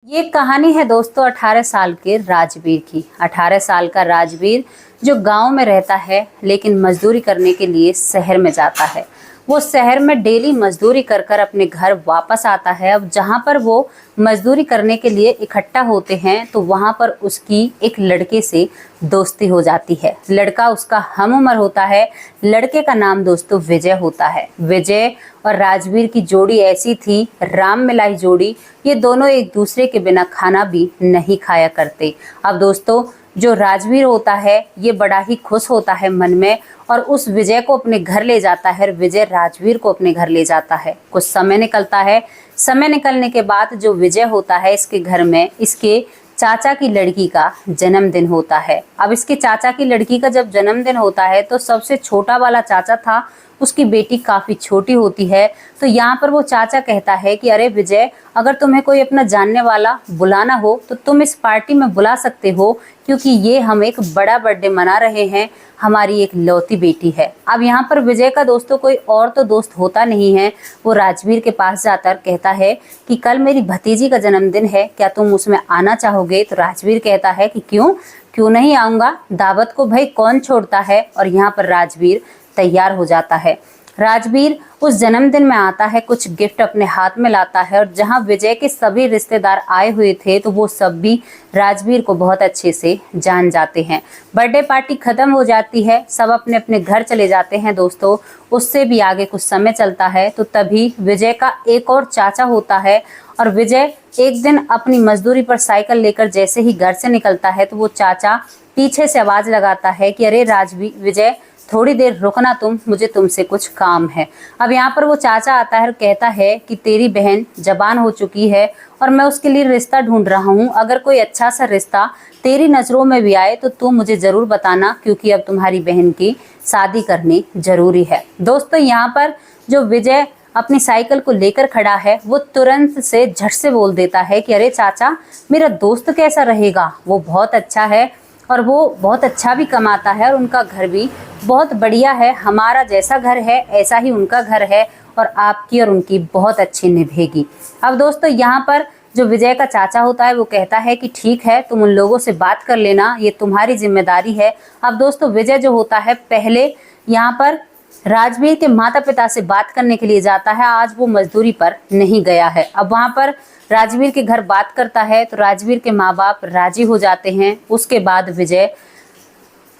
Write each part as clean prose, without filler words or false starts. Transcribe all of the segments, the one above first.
ये कहानी है दोस्तों 18 साल के राजवीर की। 18 साल का राजवीर जो गांव में रहता है लेकिन मजदूरी करने के लिए शहर में जाता है। वो शहर में डेली मजदूरी कर कर अपने घर वापस आता है। अब जहां पर वो मजदूरी करने के लिए इकट्ठा होते हैं तो वहां पर उसकी एक लड़के से दोस्ती हो जाती है। लड़का उसका हम उम्र होता है। लड़के का नाम दोस्तों विजय होता है। विजय और राजवीर की जोड़ी ऐसी थी, राम मिलाई जोड़ी। ये दोनों एक दूसरे के बिना खाना भी नहीं खाया करते। अब दोस्तों जो राजवीर होता है ये बड़ा ही खुश होता है मन में और उस विजय को अपने घर ले जाता है और विजय राजवीर को अपने घर ले जाता है। कुछ समय निकलता है। समय निकलने के बाद जो विजय होता है इसके घर में इसके चाचा की लड़की का जन्मदिन होता है। अब इसके चाचा की लड़की का जब जन्मदिन होता है तो सबसे छोटा वाला चाचा था, उसकी बेटी काफ़ी छोटी होती है। तो यहाँ पर वो चाचा कहता है कि अरे विजय, अगर तुम्हें कोई अपना जानने वाला बुलाना हो तो तुम इस पार्टी में बुला सकते हो, क्योंकि ये हम एक बड़ा बर्थडे मना रहे हैं, हमारी एक लौती बेटी है। अब यहाँ पर विजय का दोस्तों कोई और तो दोस्त होता नहीं है। वो राजवीर के पास जाकर कहता है कि कल मेरी भतीजी का जन्मदिन है, क्या तुम उसमें आना चाहोगे? तो राजवीर कहता है कि क्यों नहीं आऊँगा, दावत को भाई कौन छोड़ता है। और यहाँ पर राजवीर तैयार हो जाता है। राजवीर उस जन्मदिन में आता है, कुछ गिफ्ट अपने हाथ में लाता है और जहां विजय के सभी रिश्तेदार आए हुए थे तो वो सब भी राजवीर को बहुत अच्छे से जान जाते हैं। बर्थडे पार्टी खत्म हो जाती है, सब अपने अपने घर चले जाते हैं दोस्तों। उससे भी आगे कुछ समय चलता है तो तभी विजय का एक और चाचा होता है और विजय एक दिन अपनी मजदूरी पर साइकिल लेकर जैसे ही घर से निकलता है तो वो चाचा पीछे से आवाज लगाता है कि अरे राजवीर, विजय थोड़ी देर रुकना तुम, मुझे तुमसे कुछ काम है। अब यहाँ पर वो चाचा आता है और कहता है कि तेरी बहन जवान हो चुकी है और मैं उसके लिए रिश्ता ढूंढ रहा हूँ। अगर कोई अच्छा सा रिश्ता तेरी नज़रों में भी आए तो तू मुझे ज़रूर बताना, क्योंकि अब तुम्हारी बहन की शादी करनी ज़रूरी है। दोस्तों यहाँ पर जो विजय अपनी साइकिल को लेकर खड़ा है वो तुरंत से झट से बोल देता है कि अरे चाचा, मेरा दोस्त कैसा रहेगा, वो बहुत अच्छा है और वो बहुत अच्छा भी कमाता है और उनका घर भी बहुत बढ़िया है। हमारा जैसा घर है ऐसा ही उनका घर है और आपकी और उनकी बहुत अच्छी निभेगी। अब दोस्तों यहाँ पर जो विजय का चाचा होता है वो कहता है कि ठीक है, तुम उन लोगों से बात कर लेना, ये तुम्हारी जिम्मेदारी है। अब दोस्तों विजय जो होता है पहले यहाँ पर राजवीर के माता पिता से बात करने के लिए जाता है। आज वो मजदूरी पर नहीं गया है। अब वहाँ पर राजवीर के घर बात करता है तो राजवीर के माँ बाप राजी हो जाते हैं। उसके बाद विजय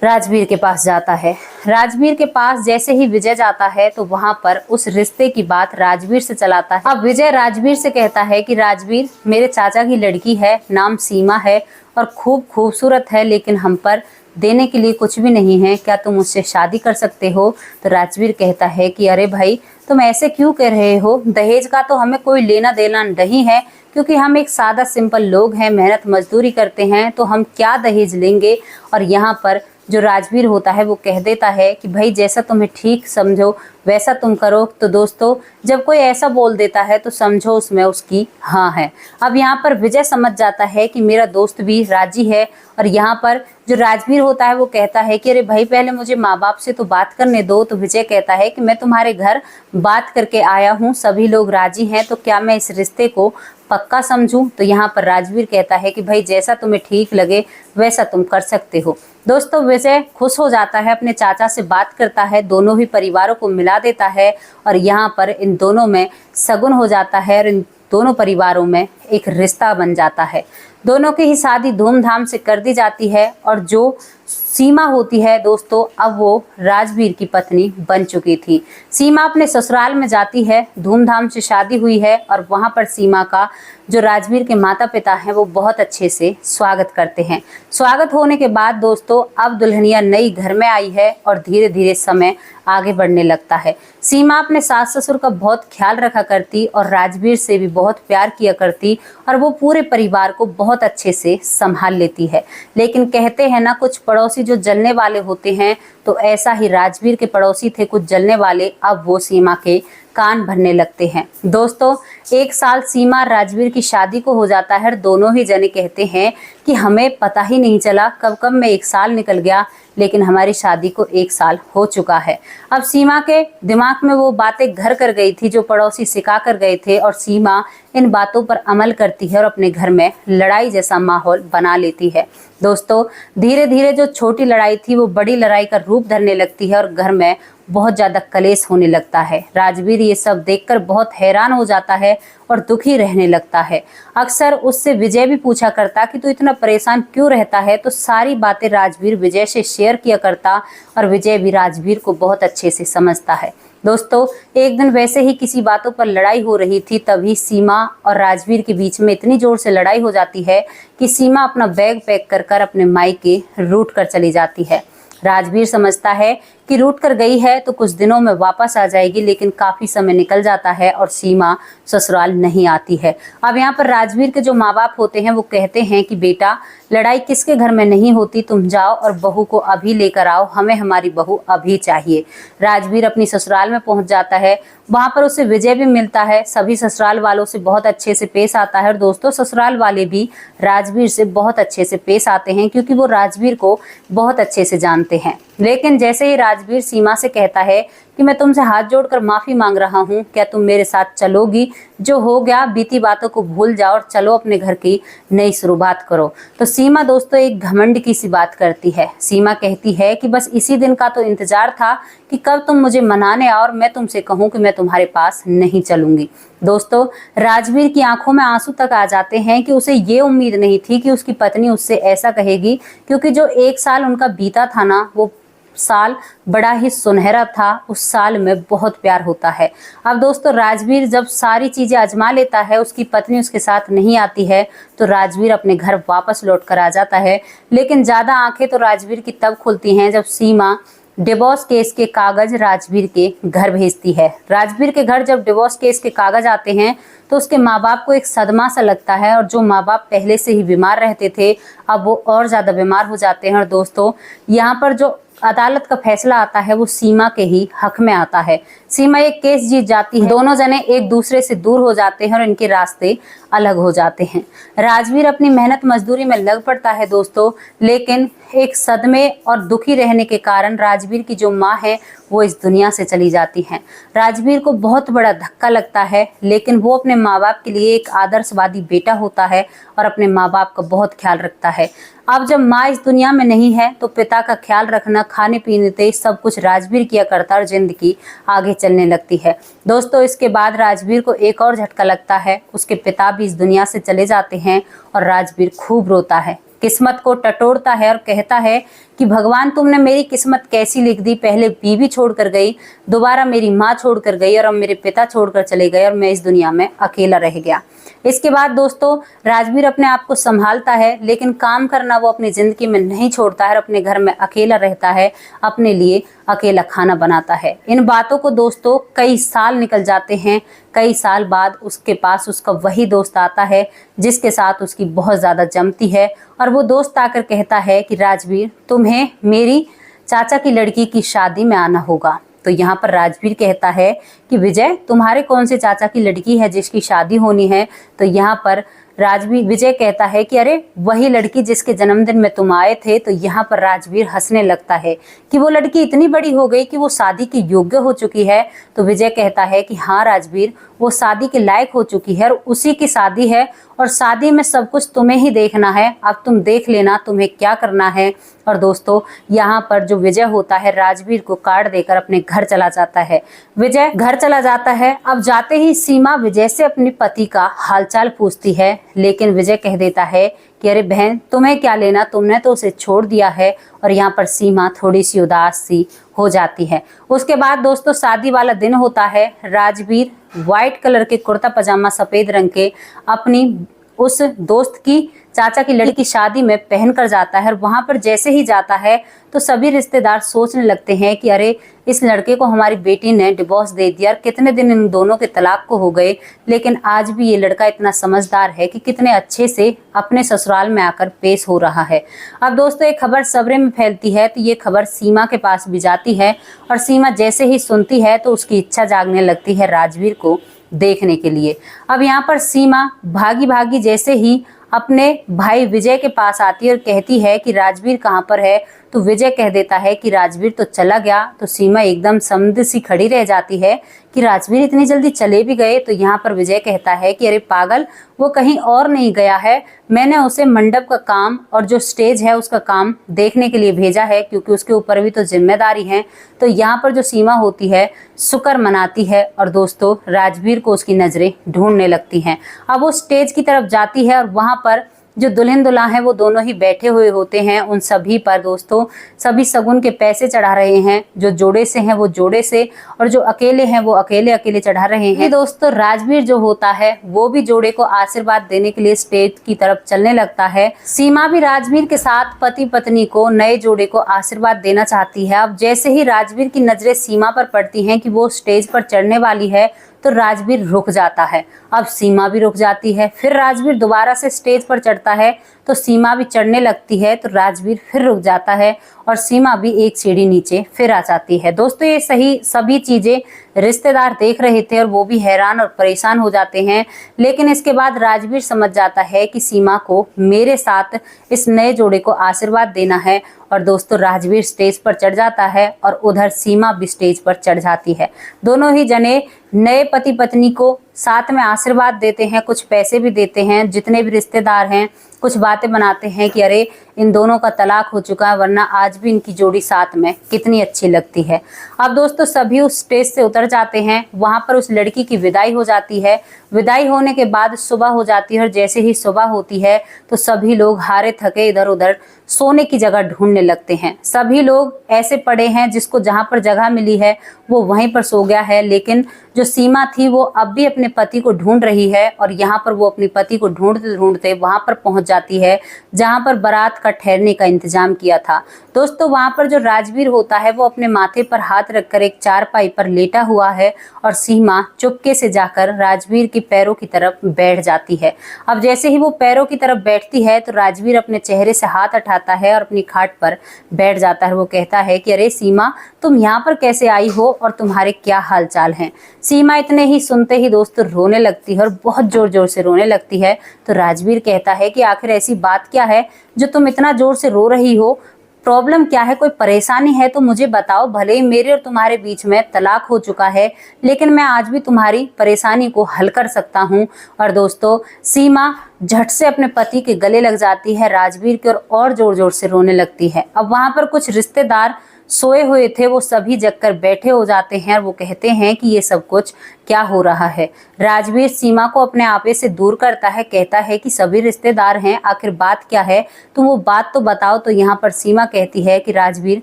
राजवीर के पास जाता है। राजवीर के पास जैसे ही विजय जाता है तो वहां पर उस रिश्ते की बात राजवीर से चलाता है। अब विजय राजवीर से कहता है कि राजवीर, मेरे चाचा की लड़की है, नाम सीमा है और खूब खूबसूरत है, लेकिन हम पर देने के लिए कुछ भी नहीं है, क्या तुम उससे शादी कर सकते हो? तो राजवीर कहता है कि अरे भाई, तुम ऐसे क्यों कह रहे हो, दहेज का तो हमें कोई लेना देना नहीं है, क्योंकि हम एक सादा सिंपल लोग हैं, मेहनत मजदूरी करते हैं, तो हम क्या दहेज लेंगे। और यहाँ पर जो राजवीर होता है वो कह देता है कि भाई जैसा तुम्हें ठीक समझो वैसा तुम करो। तो दोस्तों जब कोई ऐसा बोल देता है तो समझो उसमें उसकी हाँ है। अब यहाँ पर विजय समझ जाता है कि मेरा दोस्त भी राजी है और यहाँ पर जो राजवीर होता है वो कहता है कि अरे भाई, पहले मुझे माँ बाप से तो बात करने दो। तो विजय कहता है कि मैं तुम्हारे घर बात करके आया हूँ, सभी लोग राजी हैं, तो क्या मैं इस रिश्ते को पक्का समझूं? तो यहाँ पर राजवीर कहता है कि भाई जैसा तुम्हें ठीक लगे वैसा तुम कर सकते हो। दोस्तों विजय खुश हो जाता है, अपने चाचा से बात करता है, दोनों ही परिवारों को मिला देता है और यहाँ पर इन दोनों में शगुन हो जाता है और इन दोनों परिवारों में एक रिश्ता बन जाता है। दोनों की ही शादी धूमधाम से कर दी जाती है और जो सीमा होती है दोस्तों, अब वो राजवीर की पत्नी बन चुकी थी। सीमा अपने ससुराल में जाती है, धूमधाम से शादी हुई है और वहाँ पर सीमा का जो राजवीर के माता पिता हैं वो बहुत अच्छे से स्वागत करते हैं। स्वागत होने के बाद दोस्तों अब दुल्हनिया नई घर में आई है और धीरे धीरे समय आगे बढ़ने लगता है। सीमा अपने सास ससुर का बहुत ख्याल रखा करती और राजवीर से भी बहुत प्यार किया करती और वो पूरे परिवार को बहुत अच्छे से संभाल लेती है। लेकिन कहते हैं ना, कुछ पड़ोसी जो जलने वाले होते हैं, तो ऐसा ही राजवीर के पड़ोसी थे कुछ जलने वाले। अब वो सीमा के कान भरने लगते हैं। दोस्तों 1 साल सीमा और राजवीर की शादी को हो जाता है और दोनों ही जने कहते हैं कि हमें पता ही नहीं चला कब कब में 1 साल निकल गया, लेकिन हमारी शादी को 1 साल हो चुका है। अब सीमा के दिमाग में वो बातें घर कर गई थी जो पड़ोसी सिखा कर गए थे, और सीमा इन बातों पर अमल करती है और अपने घर में लड़ाई जैसा माहौल बना लेती है। दोस्तों, धीरे धीरे जो छोटी लड़ाई थी वो बड़ी लड़ाई का रूप धरने लगती है और घर में बहुत ज्यादा कलेश होने लगता है। राजवीर ये सब देखकर बहुत हैरान हो जाता है और दुखी रहने लगता है। अक्सर उससे विजय भी पूछा करता कि तू इतना परेशान क्यों रहता है, तो सारी बातें राजवीर विजय से शेयर किया करता और विजय भी राजवीर को बहुत अच्छे से समझता है। दोस्तों, एक दिन वैसे ही किसी बातों पर लड़ाई हो रही थी, तभी सीमा और राजवीर के बीच में इतनी जोर से लड़ाई हो जाती है कि सीमा अपना बैग पैक कर अपने मायके रूट कर चली जाती है। राजवीर समझता है कि रूट कर गई है तो कुछ दिनों में वापस आ जाएगी, लेकिन काफी समय निकल जाता है और सीमा ससुराल नहीं आती है। अब यहाँ पर राजवीर के जो माँ बाप होते हैं वो कहते हैं कि बेटा, लड़ाई किसके घर में नहीं होती, तुम जाओ और बहू को अभी लेकर आओ, हमें हमारी बहू अभी चाहिए। राजवीर अपनी ससुराल में पहुंच जाता है, वहां पर उसे विजय भी मिलता है। सभी ससुराल वालों से बहुत अच्छे से पेश आता है और दोस्तों, ससुराल वाले भी राजवीर से बहुत अच्छे से पेश आते हैं क्योंकि वो राजवीर को बहुत अच्छे से जानते हैं। लेकिन जैसे ही राजवीर सीमा से कहता है कि मैं तुमसे हाथ जोड़कर माफी मांग रहा हूँ, क्या तुम मेरे साथ चलोगी? जो हो गया बीती बातों को भूल जाओ और चलो अपने घर की नई शुरुआत करो। तो सीमा दोस्तों एक घमंड की सी बात करती है। सीमा कहती है कि बस इसी दिन का तो इंतजार था कि कब तुम मुझे मनाने आओ और मैं तुमसे कहूँ कि मैं तुम्हारे पास नहीं चलूंगी। दोस्तों, राजवीर की आंखों में आंसू तक आ जाते हैं कि उसे ये उम्मीद नहीं थी कि उसकी पत्नी उससे ऐसा कहेगी, क्योंकि जो 1 साल उनका बीता था ना, वो साल बड़ा ही सुनहरा था। उस साल में बहुत प्यार होता है। अब दोस्तों, राजवीर जब सारी चीजें आजमा लेता है, उसकी पत्नी उसके साथ नहीं आती है, तो राजवीर अपने घर वापस लौट कर आ जाता है। लेकिन ज्यादा आंखें तो राजवीर की तब खुलती हैं जब सीमा डिवोर्स केस के कागज राजवीर के घर भेजती है। राजवीर के घर जब डिवोर्स केस के कागज आते हैं तो उसके माँ बाप को एक सदमा सा लगता है, और जो माँ बाप पहले से ही बीमार रहते थे अब वो और ज्यादा बीमार हो जाते हैं। और दोस्तों, यहाँ पर जो अदालत का फैसला आता है वो सीमा के ही हक में आता है। सीमा एक केस जीत जाती है, दोनों जने एक दूसरे से दूर हो जाते हैं और इनके रास्ते अलग हो जाते हैं। राजवीर अपनी मेहनत मजदूरी में लग पड़ता है दोस्तों, लेकिन एक सदमे और दुखी रहने के कारण राजवीर की जो माँ है वो इस दुनिया से चली जाती हैं। राजवीर को बहुत बड़ा धक्का लगता है, लेकिन वो अपने माँ बाप के लिए एक आदर्शवादी बेटा होता है और अपने माँ बाप का बहुत ख्याल रखता है। अब जब माँ इस दुनिया में नहीं है तो पिता का ख्याल रखना, खाने पीने से सब कुछ राजवीर किया करता और जिंदगी आगे चलने लगती है। दोस्तों, इसके बाद राजवीर को एक और झटका लगता है, उसके पिता भी इस दुनिया से चले जाते हैं और राजवीर खूब रोता है, किस्मत को टटोलता है और कहता है कि भगवान, तुमने मेरी किस्मत कैसी लिख दी, पहले बीवी छोड़कर गई, दोबारा मेरी माँ छोड़कर गई और अब मेरे पिता छोड़कर चले गए और मैं इस दुनिया में अकेला रह गया। इसके बाद दोस्तों, राजवीर अपने आप को संभालता है, लेकिन काम करना वो अपनी जिंदगी में नहीं छोड़ता है और अपने घर में अकेला रहता है, अपने लिए अकेला खाना बनाता है। इन बातों को दोस्तों कई साल निकल जाते हैं। कई साल बाद उसके पास उसका वही दोस्त आता है जिसके साथ उसकी बहुत ज्यादा जमती है, और वो दोस्त आकर कहता है कि राजवीर, तुम्हें मेरी चाचा की लड़की की शादी में आना होगा। तो यहाँ पर राजवीर कहता है कि विजय, तुम्हारे कौन से चाचा की लड़की है जिसकी शादी होनी है? तो यहाँ पर विजय कहता है कि अरे वही लड़की जिसके जन्मदिन में तुम आए थे। तो यहाँ पर राजवीर हंसने लगता है कि वो लड़की इतनी बड़ी हो गई कि वो शादी की योग्य हो चुकी है। तो विजय कहता है कि हाँ राजवीर, वो शादी के लायक हो चुकी है और उसी की शादी है, और शादी में सब कुछ तुम्हें ही देखना है, अब तुम देख लेना तुम्हें क्या करना है। और दोस्तों, यहाँ पर जो विजय होता है राजवीर को कार्ड देकर अपने घर चला जाता है। विजय घर चला जाता है। अब जाते ही सीमा विजय से अपने पति का हालचाल पूछती है, लेकिन विजय कह देता है कि अरे बहन, तुम्हें क्या लेना, तुमने तो उसे छोड़ दिया है। और यहाँ पर सीमा थोड़ी सी उदास सी हो जाती है। उसके बाद दोस्तों शादी वाला दिन होता है। राजवीर व्हाइट कलर के कुर्ता पजामा सफेद रंग के अपनी उस दोस्त की चाचा की लड़की की शादी में पहन कर जाता है, और वहां पर जैसे ही जाता है तो सभी रिश्तेदार सोचने लगते हैं कि अरे इस लड़के को हमारी बेटी ने डिवोर्स दे दिया, कितने दिन इन दोनों के तलाक को हो गए, लेकिन आज भी ये लड़का इतना समझदार है कि कितने अच्छे से अपने ससुराल में आकर पेश हो रहा है। अब दोस्तों एक खबर सबरे में फैलती है, तो ये खबर सीमा के पास भी जाती है, और सीमा जैसे ही सुनती है तो उसकी इच्छा जागने लगती है राजवीर को देखने के लिए। अब यहाँ पर सीमा भागी भागी जैसे ही अपने भाई विजय के पास आती है और कहती है कि राजवीर कहाँ पर है, तो विजय कह देता है कि राजवीर तो चला गया। तो सीमा एकदम समुद्र सी खड़ी रह जाती है कि राजवीर इतनी जल्दी चले भी गए। तो यहाँ पर विजय कहता है कि अरे पागल, वो कहीं और नहीं गया है, मैंने उसे मंडप का काम और जो स्टेज है उसका काम देखने के लिए भेजा है, क्योंकि उसके ऊपर भी तो जिम्मेदारी है। तो यहाँ पर जो सीमा होती है शुक्र मनाती है और दोस्तों राजवीर को उसकी नजरें ढूंढने लगती हैं। अब वो स्टेज की तरफ जाती है और वहां पर जो दुल्हन दुल्हन है वो दोनों ही बैठे हुए होते हैं। उन सभी पर दोस्तों सभी शगुन के पैसे चढ़ा रहे हैं, जो जोड़े से हैं वो जोड़े से, और जो अकेले हैं वो अकेले अकेले चढ़ा रहे हैं। दोस्तों राजवीर जो होता है वो भी जोड़े को आशीर्वाद देने के लिए स्टेज की तरफ चलने लगता है। सीमा भी राजवीर के साथ पति पत्नी को, नए जोड़े को आशीर्वाद देना चाहती है। अब जैसे ही राजवीर की नजरें सीमा पर पड़ती हैं कि वो स्टेज पर चढ़ने वाली है, तो राजवीर रुक जाता है। अब सीमा भी रुक जाती है। फिर राजवीर दोबारा से स्टेज पर चढ़ता है तो सीमा भी चढ़ने लगती है, तो राजवीर फिर रुक जाता है और सीमा भी एक सीढ़ी नीचे फिर आ जाती है। दोस्तों ये सभी चीजें रिश्तेदार देख रहे थे और वो भी हैरान और परेशान हो जाते हैं। लेकिन इसके बाद राजवीर समझ जाता है कि सीमा को मेरे साथ इस नए जोड़े को आशीर्वाद देना है, और दोस्तों राजवीर स्टेज पर चढ़ जाता है और उधर सीमा भी स्टेज पर चढ़ जाती है। दोनों ही जने नए पति पत्नी को साथ में आशीर्वाद देते हैं, कुछ पैसे भी देते हैं। जितने भी रिश्तेदार हैं कुछ बातें बनाते हैं कि अरे इन दोनों का तलाक हो चुका है, वरना आज भी इनकी जोड़ी साथ में कितनी अच्छी लगती है। अब दोस्तों सभी उस स्टेज से उतर जाते हैं। वहां पर उस लड़की की विदाई हो जाती है। विदाई होने के बाद सुबह हो जाती है और जैसे ही सुबह होती है तो सभी लोग हारे थके इधर उधर सोने की जगह ढूंढने लगते हैं। सभी लोग ऐसे पड़े हैं जिसको जहां पर जगह मिली है वो वहीं पर सो गया है। लेकिन जो सीमा थी वो अब भी अपने पति को ढूंढ रही है, और यहाँ पर वो अपने पति को ढूंढते ढूंढते वहां पर पहुंच जाती है जहां पर बारात का ठहरने का इंतजाम किया था। दोस्तों वहां पर जो राजवीर होता है वो अपने माथे पर हाथ रखकर एक चारपाई पर लेटा हुआ है, और सीमा चुपके से जाकर राजवीर के पैरों की तरफ बैठ जाती है। अब जैसे ही वो पैरों की तरफ बैठती है तो राजवीर अपने चेहरे से हाथ हटाता है और अपनी खाट पर बैठ जाता है। वो कहता है कि अरे सीमा, तुम यहाँ पर कैसे आई हो और तुम्हारे क्या हाल चाल हैं। सीमा इतने ही सुनते ही दोस्तों रोने लगती है और बहुत जोर जोर से रोने लगती है। तो राजवीर कहता है कि आखिर ऐसी बात क्या है जो तुम इतना जोर से रो रही हो, प्रॉब्लम क्या है, कोई परेशानी है तो मुझे बताओ। भले ही मेरे और तुम्हारे बीच में तलाक हो चुका है, लेकिन मैं आज भी तुम्हारी परेशानी को हल कर सकता हूँ। और दोस्तों सीमा झट से अपने पति के गले लग जाती है राजवीर के, और जोर जोर से रोने लगती है। अब वहां पर कुछ रिश्तेदार सोए हुए थे, वो सभी जगकर बैठे हो जाते हैं और वो कहते हैं कि ये सब कुछ क्या हो रहा है। राजवीर सीमा को अपने आपे से दूर करता है, कहता है कि सभी रिश्तेदार हैं, आखिर बात क्या है, तुम वो बात तो बताओ। तो यहाँ पर सीमा कहती है कि राजवीर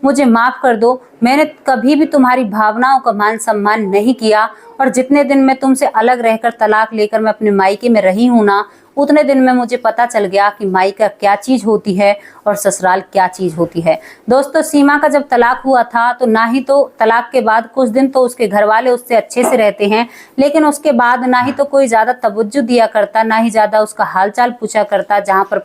मुझे माफ कर दो, मैंने कभी भी तुम्हारी भावनाओं का मान सम्मान नहीं किया, और जितने दिन मैं तुमसे अलग रहकर तलाक लेकर मैं अपने मायके में रही हूँ ना, उतने दिन में मुझे पता चल गया कि मायका क्या चीज होती है और ससुराल क्या चीज होती है। दोस्तों सीमा का जब तलाक हुआ था तो ना ही तो तलाक के बाद कुछ दिन तो उसके घर वाले उससे अच्छे से रहते हैं, लेकिन उसके बाद ना ही तो कोई ज्यादा तवज्जो दिया करता, ना ही ज्यादा उसका हालचाल पूछा करता। जहां पर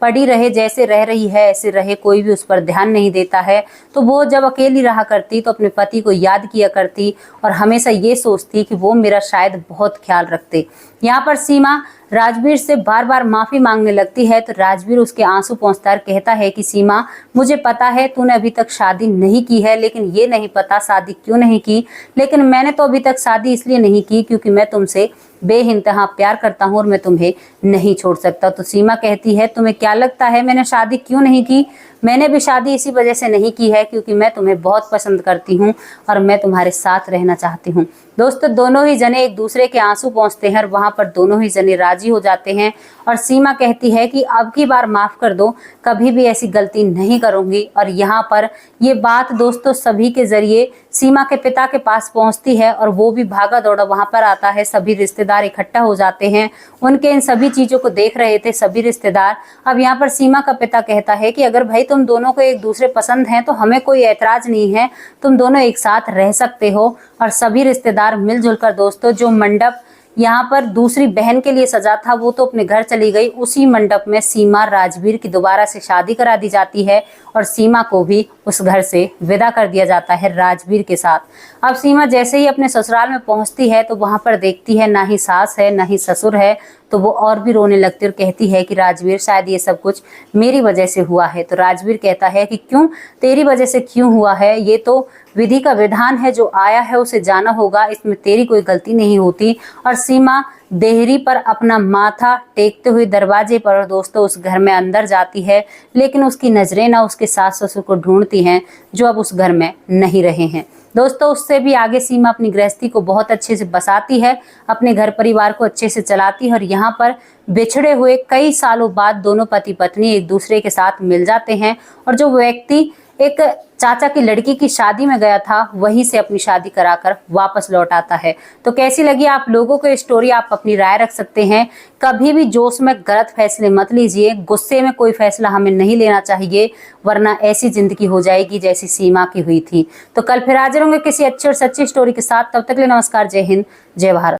पड़ी रहे, जैसे रह रही है ऐसे रहे, कोई भी उस पर ध्यान नहीं देता है। तो वो जब अकेली रहा करती तो अपने पति को याद किया करती और हमेशा ये सोचती कि वो मेरा शायद बहुत ख्याल रखते। यहाँ पर सीमा राजवीर से बार बार माफी मांगने लगती है, तो राजवीर उसके आंसू पोंछता कहता है कि सीमा मुझे पता है तूने अभी तक शादी नहीं की है, लेकिन ये नहीं पता शादी क्यों नहीं की। लेकिन मैंने तो अभी तक शादी इसलिए नहीं की क्योंकि मैं तुमसे बेइंतहा प्यार करता हूँ और मैं तुम्हें नहीं छोड़ सकता। तो सीमा कहती है तुम्हें क्या लगता है मैंने शादी क्यों नहीं की? मैंने भी शादी इसी वजह से नहीं की है क्योंकि मैं तुम्हें बहुत पसंद करती हूँ और मैं तुम्हारे साथ रहना चाहती हूँ। दोस्तों दोनों ही जने एक दूसरे के आंसू पोंछते हैं और वहां पर दोनों ही जने राजी हो जाते हैं, और सीमा कहती है कि अब की बार माफ कर दो, कभी भी ऐसी गलती नहीं करूंगी। और यहाँ पर ये बात दोस्तों सभी के जरिए सीमा के पिता के पास पहुंचती है और वो भी भागा दौड़ा वहां पर आता है। सभी रिश्तेदार इकट्ठा हो जाते हैं, उनके इन सभी चीजों को देख रहे थे सभी रिश्तेदार। अब यहाँ पर सीमा का पिता कहता है कि अगर भाई तुम दोनों को एक दूसरे पसंद हैं तो हमें कोई ऐतराज नहीं है, तुम दोनों एक साथ रह सकते हो। और सभी रिश्तेदार मिलजुल कर दोस्तों जो मंडप यहाँ पर दूसरी बहन के लिए सजा था, वो तो अपने घर चली गई। उसी मंडप में सीमा राजवीर की दोबारा से शादी करा दी जाती है और सीमा को भी उस घर से विदा कर दिया जाता है राजवीर के साथ। अब सीमा जैसे ही अपने ससुराल में पहुंचती है तो वहां पर देखती है ना ही सास है ना ही ससुर है, तो वो और भी रोने लगती है और कहती है कि राजवीर शायद ये सब कुछ मेरी वजह से हुआ है। तो राजवीर कहता है कि क्यों, तेरी वजह से क्यों हुआ है, ये तो विधि का विधान है, जो आया है उसे जाना होगा, इसमें तेरी कोई गलती नहीं होती। और सीमा देहरी पर अपना माथा टेकते हुए दरवाजे पर दोस्तों उस घर में अंदर जाती है, लेकिन उसकी नजरें ना उसके सास ससुर को ढूंढती हैं जो अब उस घर में नहीं रहे हैं। दोस्तों उससे भी आगे सीमा अपनी गृहस्थी को बहुत अच्छे से बसाती है, अपने घर परिवार को अच्छे से चलाती है और यहाँ पर बिछड़े हुए कई सालों बाद दोनों पति पत्नी एक दूसरे के साथ मिल जाते हैं और जो व्यक्ति एक चाचा की लड़की की शादी में गया था वहीं से अपनी शादी कराकर वापस लौट आता है। तो कैसी लगी आप लोगों को स्टोरी, आप अपनी राय रख सकते हैं। कभी भी जोश में गलत फैसले मत लीजिए, गुस्से में कोई फैसला हमें नहीं लेना चाहिए, वरना ऐसी जिंदगी हो जाएगी जैसी सीमा की हुई थी। तो कल फिर हाजिर होंगे किसी अच्छी और सच्ची स्टोरी के साथ। तब तक के लिए नमस्कार, जय हिंद, जय भारत।